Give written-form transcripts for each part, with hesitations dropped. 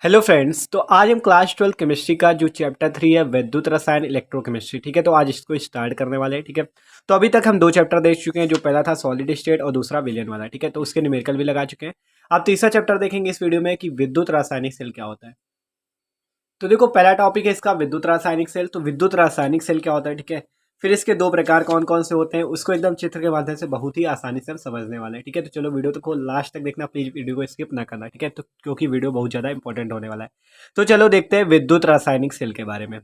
Hello friends, तो आज हम क्लास 12 केमिस्ट्री का जो चैप्टर 3 है विद्युत रसायन इलेक्ट्रोकेमिस्ट्री, ठीक है। तो आज इसको स्टार्ट करने वाले हैं, ठीक है। तो अभी तक हम दो चैप्टर देख चुके हैं, जो पहला था सॉलिड स्टेट और दूसरा विलियन वाला, ठीक है। तो उसके न्यूमेरिकल भी लगा चुके हैं। अब तीसरा चैप्टर देखेंगे इस वीडियो में कि विद्युत रासायनिक सेल क्या होता है। तो देखो, पहला टॉपिक है इसका विद्युत रासायनिक सेल। तो विद्युत रासायनिक सेल क्या होता है, ठीक है। फिर इसके दो प्रकार कौन कौन से होते हैं, उसको एकदम चित्र के माध्यम से बहुत ही आसानी से हम समझने वाले हैं, ठीक है। तो चलो वीडियो को लास्ट तक देखना, प्लीज वीडियो को स्किप ना करना, ठीक है। तो क्योंकि वीडियो बहुत ज्यादा इंपॉर्टेंट होने वाला है। तो चलो देखते हैं विद्युत रासायनिक सेल के बारे में।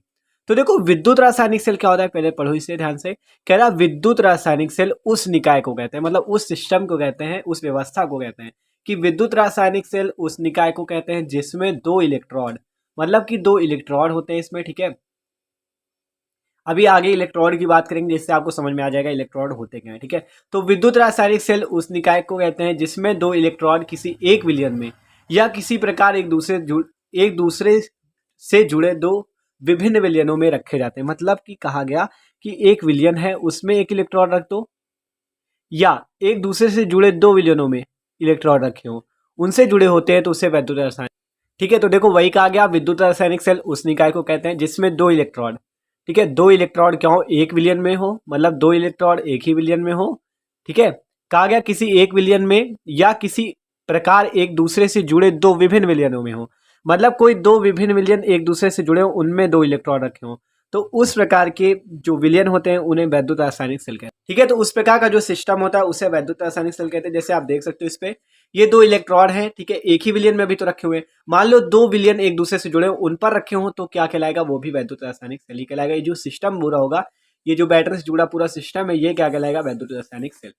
तो देखो, विद्युत रासायनिक सेल क्या होता है, पहले पढ़ो इसे ध्यान से। कह रहा विद्युत रासायनिक सेल उस निकाय को कहते हैं, मतलब उस सिस्टम को कहते हैं, उस व्यवस्था को कहते हैं कि विद्युत रासायनिक सेल उस निकाय को कहते हैं जिसमें दो इलेक्ट्रॉन, मतलब कि दो इलेक्ट्रॉन होते हैं इसमें, ठीक है। अभी आगे इलेक्ट्रॉन की बात करेंगे जिससे आपको समझ में आ जाएगा इलेक्ट्रॉन होते क्या है, ठीक है। तो विद्युत रासायनिक सेल उस निकाय को कहते हैं जिसमें दो इलेक्ट्रॉन किसी एक विलयन में या किसी प्रकार एक दूसरे से जुड़े दो विभिन्न विलयनों में रखे जाते हैं। मतलब कि कहा गया कि एक विलयन है, उसमें एक इलेक्ट्रॉन रख दो, या एक दूसरे से जुड़े दो विलयनों में इलेक्ट्रॉन रखे हो, उनसे जुड़े होते हैं, तो उससे विद्युत रासायनिक, ठीक है। तो देखो, वही कहा गया विद्युत रासायनिक सेल उस निकाय को कहते हैं जिसमें दो इलेक्ट्रॉन, ठीक है, दो इलेक्ट्रॉन क्या हो, एक विलियन में हो, मतलब दो इलेक्ट्रॉन एक ही विलियन में हो, ठीक है। कहा गया किसी एक विलियन में या किसी प्रकार एक दूसरे से जुड़े दो विभिन्न विलियनों में हो, मतलब कोई दो विभिन्न विलियन एक दूसरे से जुड़े हो, उनमें दो इलेक्ट्रॉन रखे हो, तो उस प्रकार के जो विलियन होते हैं उन्हें वैद्युत रासायनिक सेल कहते हैं, ठीक है। तो उस प्रकार का जो सिस्टम होता है उसे वैद्युत रासायनिक सेल कहते हैं। जैसे आप देख सकते हो इस पे, ये दो इलेक्ट्रॉन है, ठीक है, एक ही विलियन में अभी तो रखे हुए हैं। मान लो दो विलियन एक दूसरे से जुड़े हो, उन पर रखे हो, तो क्या कहलाएगा, वो भी वैद्युत रासायनिक सेल ही कहलाएगा। ये जो सिस्टम पूरा होगा, ये जो बैटरी से जुड़ा पूरा सिस्टम है, ये क्या कहलाएगा, वैद्युत रासायनिक सेल।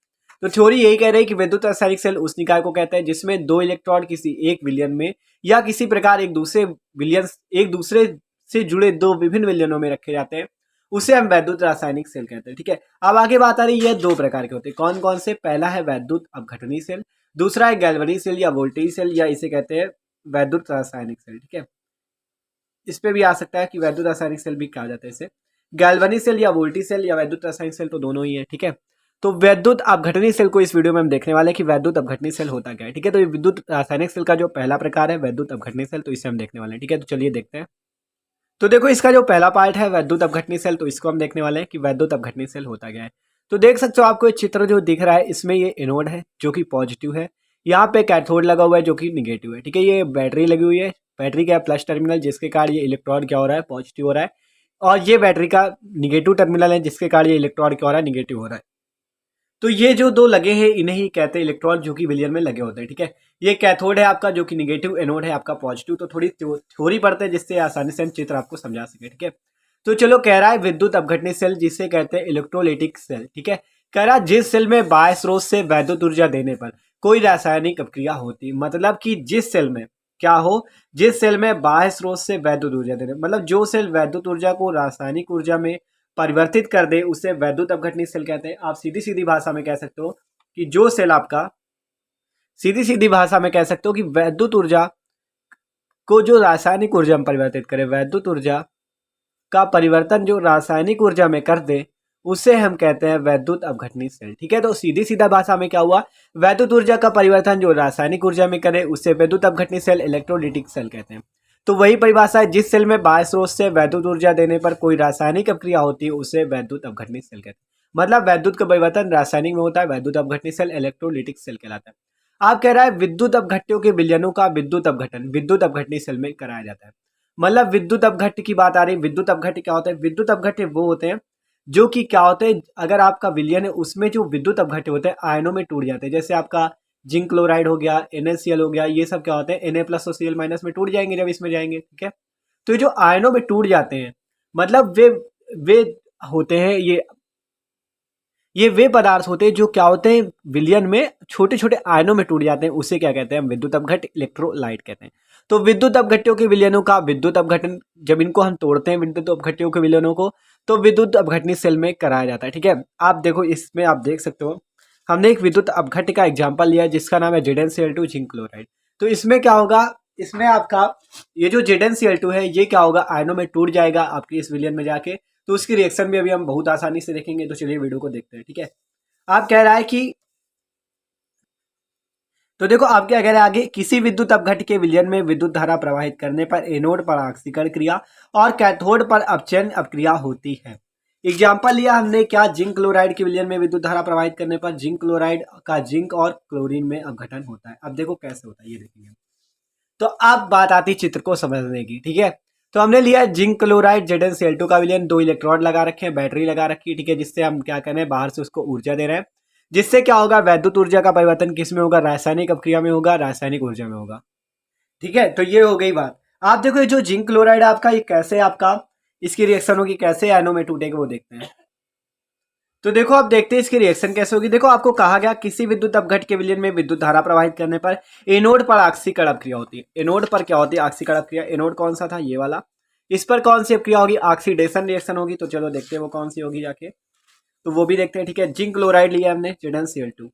तो थ्योरी यही कह रही है कि विद्युत रासायनिक सेल उस निकाय को कहते हैं जिसमें दो इलेक्ट्रॉन किसी एक विलियन में या किसी प्रकार एक दूसरे से जुड़े दो विभिन्न विलयनों में रखे जाते हैं, उसे हम वैद्युत रासायनिक सेल कहते हैं, ठीक है। अब आगे बात आ रही है, दो प्रकार के होते हैं, कौन कौन से। पहला है वैद्युत अपघटनी सेल, दूसरा है गैल्वेनिक सेल या वोल्टेज सेल, या इसे कहते हैं वैद्युत रासायनिक सेल, ठीक है। इस पे भी आ सकता है कि वैद्युत रासायनिक सेल भी कहा जाता है इसे। गैल्वेनिक सेल या वोल्टेज सेल या वैद्युत रासायनिक सेल तो दोनों ही है, ठीक है। तो वैद्युत अपघटनी सेल को इस वीडियो में हम देखने वाले हैं कि वैद्युत अपघटनी सेल होता क्या है, ठीक है। तो ये विद्युत रासायनिक सेल का जो पहला प्रकार है वैद्युत अपघटनी सेल, तो इसे हम देखने वाले हैं, ठीक है। तो चलिए देखते हैं। तो देखो, इसका जो पहला पार्ट है वैद्युत अपघटनी सेल, तो इसको हम देखने वाले हैं कि वैद्युत अपघटनी सेल होता क्या है। तो देख सकते हो, आपको ये चित्र जो दिख रहा है, इसमें ये एनोड है जो कि पॉजिटिव है, यहाँ पे कैथोड लगा हुआ है जो कि निगेटिव है, ठीक है। ये बैटरी लगी हुई है, बैटरी का प्लस टर्मिनल जिसके कारण ये इलेक्ट्रॉन क्या हो रहा है, पॉजिटिव हो रहा है, और ये बैटरी का निगेटिव टर्मिनल है जिसके कारण ये इलेक्ट्रॉन क्या हो रहा है, निगेटिव हो रहा है। तो ये जो दो लगे हैं इन्हें ही कहते हैं इलेक्ट्रॉन, जो कि विलियन में लगे होते हैं, ठीक है। ये कैथोड है आपका जो कि निगेटिव, एनोड है आपका पॉजिटिव। तो थोड़ी थ्योरी पढ़ते हैं जिससे आसानी से हम चित्र आपको समझा सके, ठीक है। तो चलो, कह रहा है विद्युत अपघटनी सेल जिसे कहते हैं इलेक्ट्रोलाइटिक सेल, ठीक है। कह रहा है जिस सेल में बाह्य स्रोत से वैद्युत ऊर्जा देने पर कोई रासायनिक अपक्रिया होती, मतलब कि जिस सेल में क्या हो, जिस सेल में बाह्य स्रोत से वैद्युत ऊर्जा देने, मतलब जो सेल वैद्युत ऊर्जा को रासायनिक ऊर्जा में परिवर्तित कर दे, उसे वैद्युत अपघटनी सेल कहते हैं। आप सीधी सीधी भाषा में कह सकते हो कि जो सेल आपका, सीधी सीधी भाषा में कह सकते हो कि वैद्युत ऊर्जा को जो रासायनिक ऊर्जा में परिवर्तित करे, वैद्युत ऊर्जा का परिवर्तन जो रासायनिक ऊर्जा में कर दे, उसे हम कहते हैं वैद्युत अपघटनी सेल, ठीक है। तो सीधी सीधा भाषा में क्या हुआ, वैद्युत ऊर्जा का परिवर्तन जो रासायनिक ऊर्जा में करे, उसे वैद्युत अपघटनी सेल, इलेक्ट्रोलाइटिक सेल कहते हैं। तो वही परिभाषा है, जिस सेल में बाह्य स्रोत से वैद्युत ऊर्जा देने पर कोई रासायनिक अपक्रिया होती है, उसे वैद्युत अपघटनी सेल कहते हैं। मतलब वैद्युत का परिवर्तन रासायनिक में होता है, वैद्युत अपघटनी सेल, इलेक्ट्रोलाइटिक सेल कहलाता है। आप कह रहा है विद्युत अपघट्यों के विलयनों का विद्युत अपघटन विद्युत अपघटनी सेल में कराया जाता है। मतलब विद्युत अपघट्य की बात आ रही है। विद्युत अपघट्य क्या होता है, विद्युत अपघट्य वो होते हैं जो कि क्या होते हैं, अगर आपका विलयन है उसमें जो विद्युत अपघट्य होते हैं आयनों में टूट जाते हैं। जैसे आपका जिंक क्लोराइड हो गया, NaCl हो गया, ये सब क्या होते हैं, Na प्लस और Cl माइनस में टूट जाएंगे जब इसमें जाएंगे, ठीक है। तो ये जो आयनों में टूट जाते हैं, मतलब वे होते हैं, ये वे पदार्थ होते हैं जो क्या होते हैं, विलयन में छोटे छोटे आयनों में टूट जाते हैं, उसे क्या कहते हैं, हम विद्युत अपघट्य, इलेक्ट्रोलाइट कहते हैं। तो विद्युत अपघट्यों के विलयनों का विद्युत अपघटन, जब इनको हम तोड़ते हैं विद्युत अपघट्यों के विलयनों को, तो विद्युत अपघटनी सेल में कराया जाता है, ठीक है। आप देखो, इसमें आप देख सकते हो, हमने एक विद्युत अपघट्य का एग्जाम्पल लिया है जिसका नाम है ZnCl2 जिंक क्लोराइड। तो इसमें क्या होगा, इसमें आपका ये जो ZnCl2 है, ये क्या होगा, आयनों में टूट जाएगा आपके इस विलयन में जाके। तो उसकी रिएक्शन भी अभी हम बहुत आसानी से देखेंगे। तो चलिए वीडियो को देखते हैं, ठीक है। आप कह रहा है कि तो देखो आप क्या कह रहे हैं आगे, किसी विद्युत अपघट्य के विलयन में विद्युत धारा प्रवाहित करने पर एनोड पर ऑक्सीकरण क्रिया और कैथोड पर अपचयन अपक्रिया होती है। एग्जाम्पल लिया हमने क्या, जिंक क्लोराइड के विलयन में विद्युत धारा प्रवाहित करने पर जिंक क्लोराइड का जिंक और क्लोरीन में अपघटन होता है। अब देखो कैसे होता है ये देखेंगे। तो अब बात आती चित्र को समझने की, ठीक है। तो हमने लिया जिंक क्लोराइड ZnCl2 का विलयन, 2 इलेक्ट्रोड लगा रखे हैं, बैटरी लगा रखी है, ठीक है, जिससे हम क्या कर रहे हैं, बाहर से उसको ऊर्जा दे रहे हैं, जिससे क्या होगा, वैद्युत ऊर्जा का परिवर्तन किस में होगा, रासायनिक अपक्रिया में होगा, रासायनिक ऊर्जा में होगा, ठीक है। तो ये हो गई बात। आप देखो ये जो जिंक क्लोराइड है आपका, ये कैसे आपका इसकी रिएक्शन होगी, कैसे एनो में टूटेगा वो देखते हैं। तो देखो आप देखते हैं इसकी रिएक्शन कैसे होगी। देखो आपको कहा गया किसी विद्युत अपघट्य के विलयन में विद्युत धारा प्रवाहित करने पर एनोड पर ऑक्सीकरण अपक्रिया होती है। एनोड पर क्या होती है, ऑक्सीकरण अपक्रिया। एनोड कौन सा था, ये वाला। इस पर कौन सी अपक्रिया होगी, ऑक्सीडेशन रिएक्शन होगी। तो चलो देखते हैं वो कौन सी होगी जाके, तो वो भी देखते हैं, ठीक है। जिंक क्लोराइड लिया हमने ZnCl2,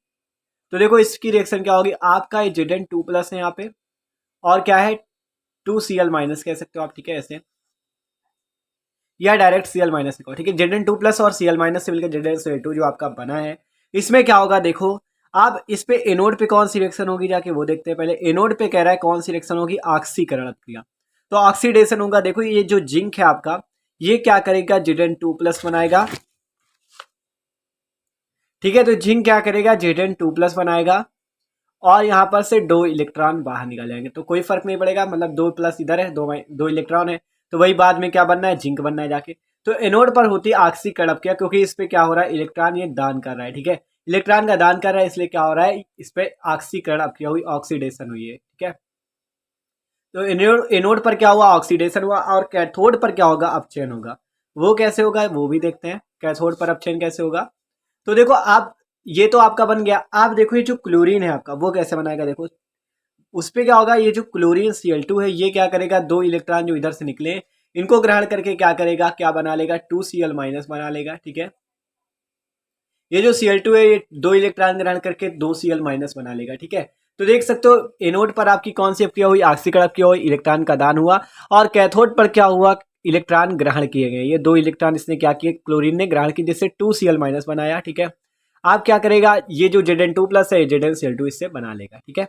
तो देखो इसकी रिएक्शन क्या होगी, आपका ये Zn2+ है यहाँ पे, और क्या है 2Cl- कह सकते हो आप, ठीक है, ऐसे, या डायरेक्ट Cl- लिखो, ठीक है। Zn2+ और Cl- से मिलकर ZnCl2 जो आपका बना है, इसमें क्या होगा देखो, आप इस पे एनोड पे कौन सी रिएक्शन होगी जाके वो देखते हैं। पहले एनोड पे कह रहा है कौन सी रिएक्शन होगी, ऑक्सीकरण अपक्रिया, तो ऑक्सीडेशन होगा। देखो ये जो जिंक है आपका, ये क्या करेगा, Zn2+ बनाएगा, ठीक है। तो जिंक क्या करेगा, Zn2+ बनाएगा, और यहाँ पर से 2 इलेक्ट्रॉन बाहर निकल जाएंगे, तो कोई फर्क नहीं पड़ेगा, मतलब 2+ इधर है, 2 इलेक्ट्रॉन है, तो वही बाद में क्या बनना है, जिंक बनना है जाके। तो एनोड पर होती है ऑक्सीकरण अपक्रिया, क्योंकि इस पे क्या हो रहा है, इलेक्ट्रॉन ये दान कर रहा है, ठीक है, इलेक्ट्रॉन का दान कर रहा है, इसलिए क्या हो रहा है, इस पे ऑक्सीकरण अपक्रिया हुई, ऑक्सीडेशन हुई है, ठीक है। तो एनोड पर क्या हुआ, ऑक्सीडेशन हुआ, और कैथोड पर क्या होगा, अपचयन होगा। वो कैसे होगा वो भी देखते हैं, कैथोड पर अपचयन कैसे होगा। तो देखो आप, ये तो आपका बन गया। आप देखो ये जो क्लोरीन है आपका, वो कैसे बनाएगा, देखो उस पे क्या होगा, ये जो क्लोरीन Cl2 है, ये क्या करेगा, 2 इलेक्ट्रॉन जो इधर से निकले इनको ग्रहण करके क्या करेगा, क्या बना लेगा, 2Cl- बना लेगा, ठीक है। ये जो Cl2 है, ये 2 इलेक्ट्रॉन ग्रहण करके 2Cl- बना लेगा, ठीक है। तो देख सकते हो एनोड पर आपकी कौन सी अपक्रिया हुई, ऑक्सीकरण अपक्रिया हुई, इलेक्ट्रॉन का दान हुआ, और कैथोड पर क्या हुआ, इलेक्ट्रॉन ग्रहण किए गए। ये 2 इलेक्ट्रॉन इसने क्या किए, क्लोरीन ने ग्रहण की, जिससे 2Cl- बनाया, ठीक है। आप क्या करेगा, ये जो Zn2+ है, ZnCl2 इससे बना लेगा, ठीक है।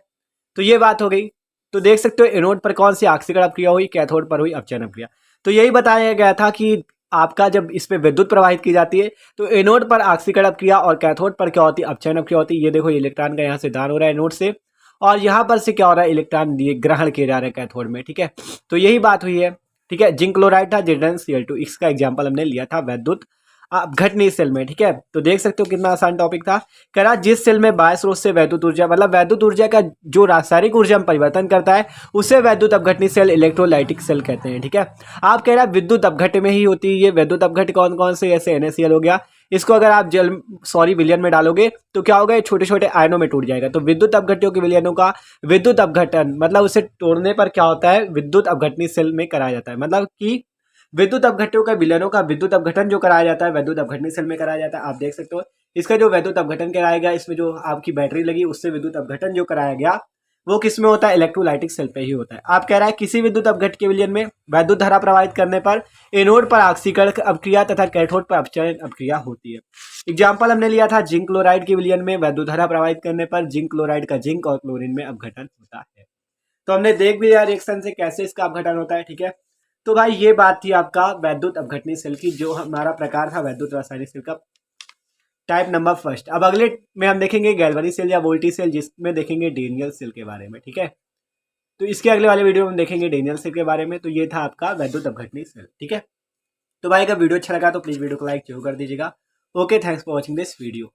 तो ये बात हो गई। तो देख सकते हो एनोड पर कौन सी ऑक्सीकरण अपक्रिया हुई, कैथोड पर हुई अपचयन अपक्रिया। तो यही बताया गया था कि आपका जब इस पे विद्युत प्रवाहित की जाती है, तो एनोड पर ऑक्सीकरण अपक्रिया और कैथोड पर क्या होती है, अपचयन अपक्रिया होती है। ये देखो इलेक्ट्रॉन का यहाँ से दान हो रहा है एनोड से, और यहाँ पर से क्या हो रहा है, इलेक्ट्रॉन दिए ग्रहण किए जा रहे हैं कैथोड में, ठीक है। तो यही बात हुई है, ठीक है। जिंक क्लोराइड था ZnCl2, इसका एग्जाम्पल हमने लिया था वैद्युत अपघटनीय सेल में, ठीक है। तो देख सकते हो कितना आसान टॉपिक था। करा जिस सेल में बाह्य स्रोत से वैद्युत ऊर्जा, मतलब वैद्युत ऊर्जा का जो रासायनिक ऊर्जा में परिवर्तन करता है, उसे वैद्युत अपघटनीय सेल, इलेक्ट्रोलाइटिक सेल कहते हैं, ठीक है। आप कह रहा है विद्युत अपघट्य में ही होती है ये वैद्युत अपघट्य, कौन कौन से, जैसे NaCl हो गया, इसको अगर आप विलयन में डालोगे तो क्या होगा, ये छोटे छोटे आयनों में टूट जाएगा। तो विद्युत अपघट्यों के विलयनों का विद्युत अपघटन, मतलब उसे तोड़ने पर क्या होता है, विद्युत अपघटनीय सेल में कराया जाता है। मतलब कि विद्युत अपघट्यों का विलयनों का विद्युत अपघटन जो कराया जाता है, वैद्युत अपघटनीय सेल में कराया जाता है। आप देख सकते हो इसका जो वैद्युत अपघटन कराया गया, इसमें जो आपकी बैटरी लगी उससे विद्युत अपघटन जो कराया गया, वो किस में होता है, इलेक्ट्रोलाइटिक सेल पे ही होता है। आप कह रहा है किसी विद्युत अपघट्य के विलयन में वैद्युत धारा प्रवाहित करने पर एनोड पर ऑक्सीकरण अपक्रिया तथा कैथोड पर अपचयन अपक्रिया होती है। एग्जाम्पल हमने लिया था जिंक क्लोराइड के विलयन में वैद्युत धारा प्रवाहित करने पर जिंक क्लोराइड का जिंक और क्लोरीन में अपघटन होता है। तो हमने देख भी लिया रिएक्शन से कैसे इसका अपघटन होता है, ठीक है। तो भाई ये बात थी आपका वैद्युत अपघटनीय सेल की, जो हमारा प्रकार था वैद्युत रासायनिक सेल का, टाइप नंबर फर्स्ट। अब अगले में हम देखेंगे गैल्वेनिक सेल या वोल्टी सेल, जिसमें देखेंगे डेनियल सेल के बारे में, ठीक है। तो इसके अगले वाले वीडियो में हम देखेंगे डेनियल सेल के बारे में। तो ये था आपका वैद्युत अपघटनीय सेल, ठीक है। तो भाई अगर वीडियो अच्छा लगा तो प्लीज वीडियो को लाइक जरूर कर दीजिएगा। Okay, thanks for watching this video.